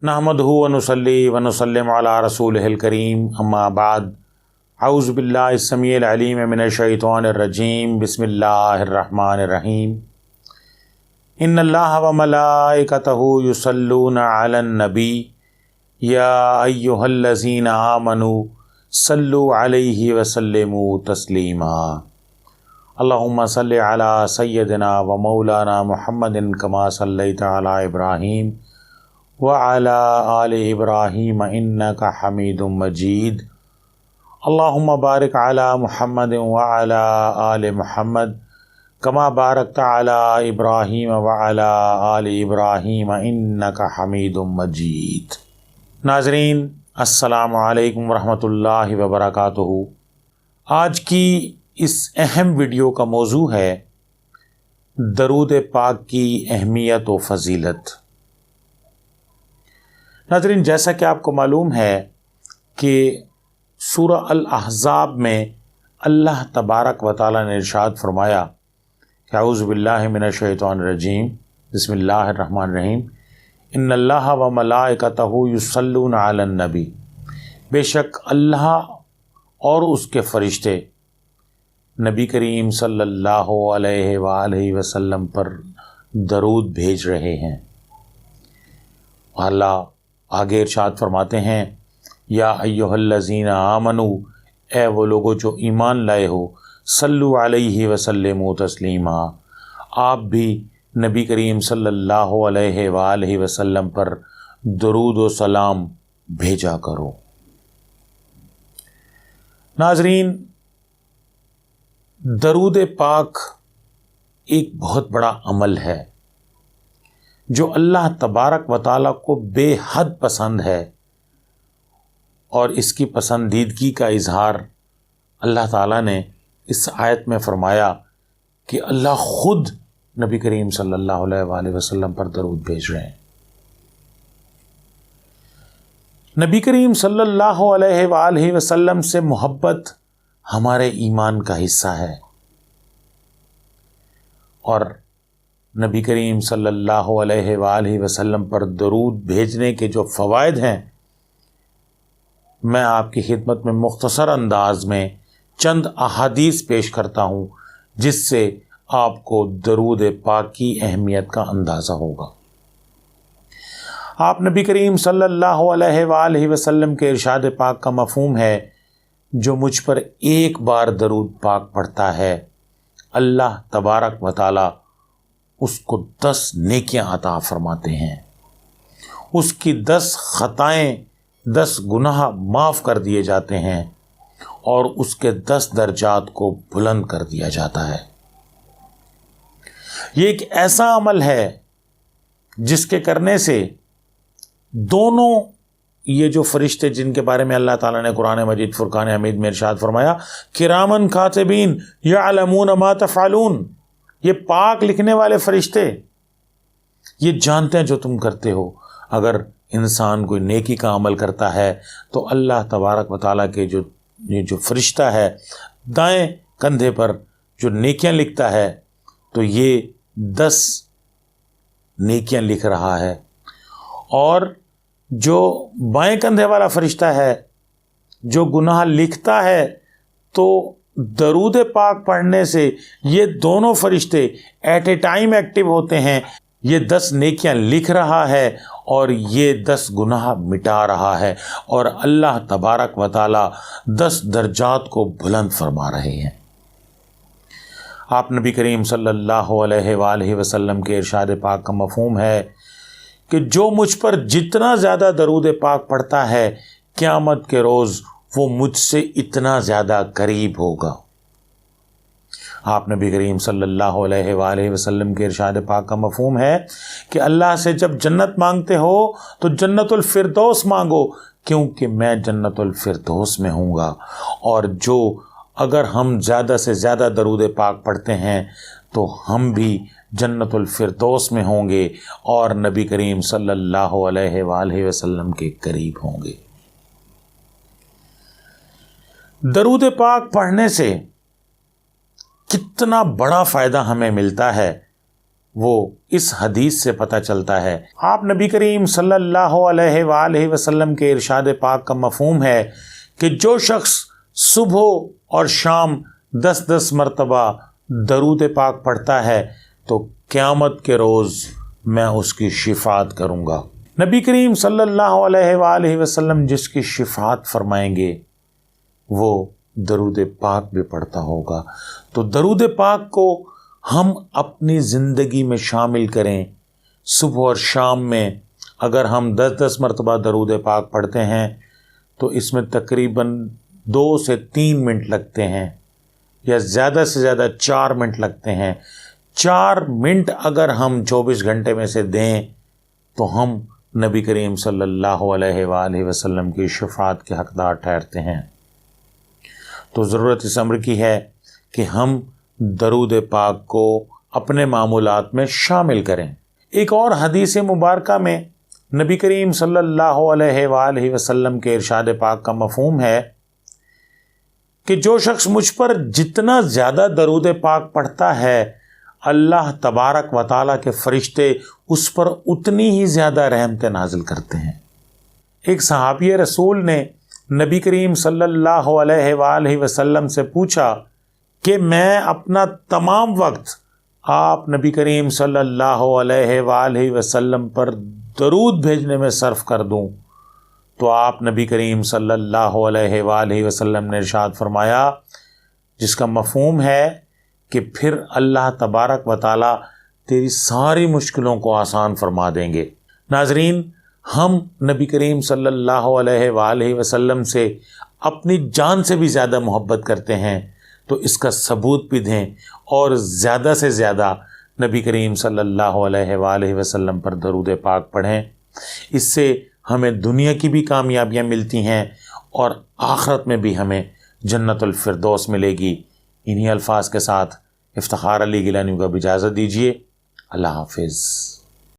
नहमदहु व नुसल्ली व नुसल्लिम अला रसूलिहिल करीम अम्मा बाद औज़ु बिल्लाहि अस्समीइल अलीम मिनश शैतानिर रजीम बिस्मिल्लाहिर रहमानिर रहीम इन्नल्लाह व मलाइकतहु युसल्लूना अलन नबी या अय्युहल्लज़ीना आमनू सल्लु अलैहि व सल्लिमू तस्लीमा अल्लाहुम्मा सल्लि अला सय्यदिना व मौलाना मुहम्मदिन कमा सल्लैता अला इब्राहीम व अला आलि इब्राहीम इन्नका हमीदुम मजीद अल्लाहुम्मा बारिक अला मुहम्मदिन व अला आलि मुहम्मद कमा बारकता अला इब्राहीम व अला आलि इब्राहीम इन्नका हमीदुम मजीद। नाज़रीन अस्सलामु अलैकुम रहमतुल्लाहि व बरकातुहू। आज की इस अहम वीडियो का मौजू है दरूद पाक की अहमियत व फ़जीलत। नाज़रीन, जैसा कि आपको मालूम है कि सूरह अल अहज़ाब में अल्लाह तबारक व तआला ने इरशाद फरमाया कि औज़ु बिल्लाहि मिनश शैतानिर रजीम बिस्मिल्लाहिर रहमानिर रहीम इन्नल्लाह व मलाइकतहु युसल्लूना अलन नबी। बेशक अल्लाह और उसके फ़रिश्ते नबी करीम सल्लल्लाहु अलैहि वसल्लम पर दरूद भेज रहे हैं। अल्लाह आगे इरशाद फरमाते हैं, या अय्युहल्लज़ीना आमनू, ए वो लोगो जो ईमान लाए हो, सल्लु अलैहि व सल्लिमू तस्लीमा, आप भी नबी करीम सल्लल्लाहु अलैहि वसल्लम पर दरूद व सलाम भेजा करो। नाज़रीन, दरूद पाक एक बहुत बड़ा अमल है जो अल्लाह तबारक व तआला को बेहद पसंद है, और इसकी पसंदीदगी का इजहार अल्लाह ताला ने इस आयत में फरमाया कि अल्लाह खुद नबी करीम सल्लल्लाहु अलैहि वसल्लम पर दरूद भेज रहे हैं। नबी करीम सल्लल्लाहु अलैहि वसल्लम से मोहब्बत हमारे ईमान का हिस्सा है, और नबी करीम सल्लल्लाहु अलैहि वसल्लम पर दरूद भेजने के जो फ़वाइद हैं, मैं आपकी खिदमत में मुख्तसर अंदाज में चंद अहादीस पेश करता हूँ जिससे आपको दरूद पाक की अहमियत का अंदाज़ा होगा। आप नबी करीम सल्लल्लाहु अलैहि वसल्लम के इरशाद पाक का मफ़हूम है, जो मुझ पर एक बार दरूद पाक पढ़ता है, अल्लाह तबारक व तआला उसको 10 नेकियां अता फरमाते हैं, उसकी 10 ख़ताएँ 10 गुनाह माफ़ कर दिए जाते हैं, और उसके 10 दर्जात को बुलंद कर दिया जाता है। ये एक ऐसा अमल है जिसके करने से दोनों ये जो फरिश्ते जिनके बारे में अल्लाह ताला ने कुरान मजीद फुरकान हमीद में इरशाद फरमाया, किरामन कातिबीन यअलमून मा तफ़अलून, ये पाक लिखने वाले फरिश्ते ये जानते हैं जो तुम करते हो। अगर इंसान कोई नेकी का अमल करता है तो अल्लाह तबारक व तआला के ये जो फरिश्ता है दाएं कंधे पर जो नेकियां लिखता है, तो ये 10 नेकियां लिख रहा है, और जो बाएं कंधे वाला फरिश्ता है जो गुनाह लिखता है, तो दरूद पाक पढ़ने से ये दोनों फरिश्ते एट ए टाइम एक्टिव होते हैं। ये 10 नेकियां लिख रहा है और ये 10 गुनाह मिटा रहा है, और अल्लाह तबारक व तआला 10 दर्जात को बुलंद फरमा रहे हैं। आप नबी करीम सल्लल्लाहु अलैहि वसल्लम के इरशाद पाक का मफ़हूम है कि जो मुझ पर जितना ज़्यादा दरूद पाक पढ़ता है, क़यामत के रोज़ वो मुझसे इतना ज़्यादा करीब होगा। आप नबी करीम सल्लल्लाहु अलैहि वसल्लम के इरशाद पाक का मफ़हूम है कि अल्लाह से जब जन्नत मांगते हो तो जन्नतुल फिरदौस मांगो, क्योंकि मैं जन्नतुल फिरदौस में हूँगा। और जो अगर हम ज़्यादा से ज़्यादा दरूद पाक पढ़ते हैं तो हम भी जन्नतुल फिरदौस में होंगे और नबी करीम सल्लल्लाहु अलैहि वसल्लम के करीब होंगे। दरूद पाक पढ़ने से कितना बड़ा फ़ायदा हमें मिलता है, وہ اس حدیث سے پتہ چلتا ہے۔ آپ نبی کریم صلی اللہ علیہ وآلہ وسلم کے ارشاد پاک کا مفہوم ہے کہ جو شخص صبح اور شام 10 مرتبہ درود پاک پڑھتا ہے تو قیامت کے روز میں اس کی شفاعت کروں گا۔ نبی کریم صلی اللہ علیہ وآلہ وسلم جس کی شفاعت فرمائیں گے وہ درود پاک بھی پڑھتا ہوگا۔ تو درود پاک کو ہم اپنی زندگی میں شامل کریں۔ صبح اور شام میں اگر ہم 10 مرتبہ درود پاک پڑھتے ہیں تو اس میں تقریباً 2 سے 3 منٹ لگتے ہیں، یا زیادہ سے زیادہ 4 منٹ لگتے ہیں۔ 4 منٹ اگر ہم 24 گھنٹے میں سے دیں تو ہم نبی کریم صلی اللہ علیہ وآلہ وسلم کی شفاعت کے حقدار ٹھہرتے ہیں۔ تو ضرورت اس امر کی ہے کہ ہم درود پاک کو اپنے معمولات میں شامل کریں۔ ایک اور حدیث مبارکہ میں نبی کریم صلی اللہ علیہ وآلہ وسلم کے ارشاد پاک کا مفہوم ہے کہ جو شخص مجھ پر جتنا زیادہ درود پاک پڑھتا ہے اللہ تبارک و تعالیٰ کے فرشتے اس پر اتنی ہی زیادہ رحمتیں نازل کرتے ہیں۔ ایک صحابی رسول نے نبی کریم صلی اللہ علیہ وآلہ وسلم سے پوچھا کہ میں اپنا تمام وقت آپ نبی کریم صلی اللہ علیہ وآلہ وسلم پر درود بھیجنے میں صرف کر دوں تو آپ نبی کریم صلی اللہ علیہ وآلہ وسلم نے ارشاد فرمایا، جس کا مفہوم ہے کہ پھر اللہ تبارک و تعالیٰ تیری ساری مشکلوں کو آسان فرما دیں گے۔ ناظرین، ہم نبی کریم صلی اللہ علیہ وآلہ وسلم سے اپنی جان سے بھی زیادہ محبت کرتے ہیں، تو اس کا ثبوت بھی دیں اور زیادہ سے زیادہ نبی کریم صلی اللہ علیہ وآلہ وسلم پر درود پاک پڑھیں۔ اس سے ہمیں دنیا کی بھی کامیابیاں ملتی ہیں اور آخرت میں بھی ہمیں جنت الفردوس ملے گی۔ انہی الفاظ کے ساتھ افتخار علی گیلانی کو اب اجازت دیجیے۔ اللہ حافظ۔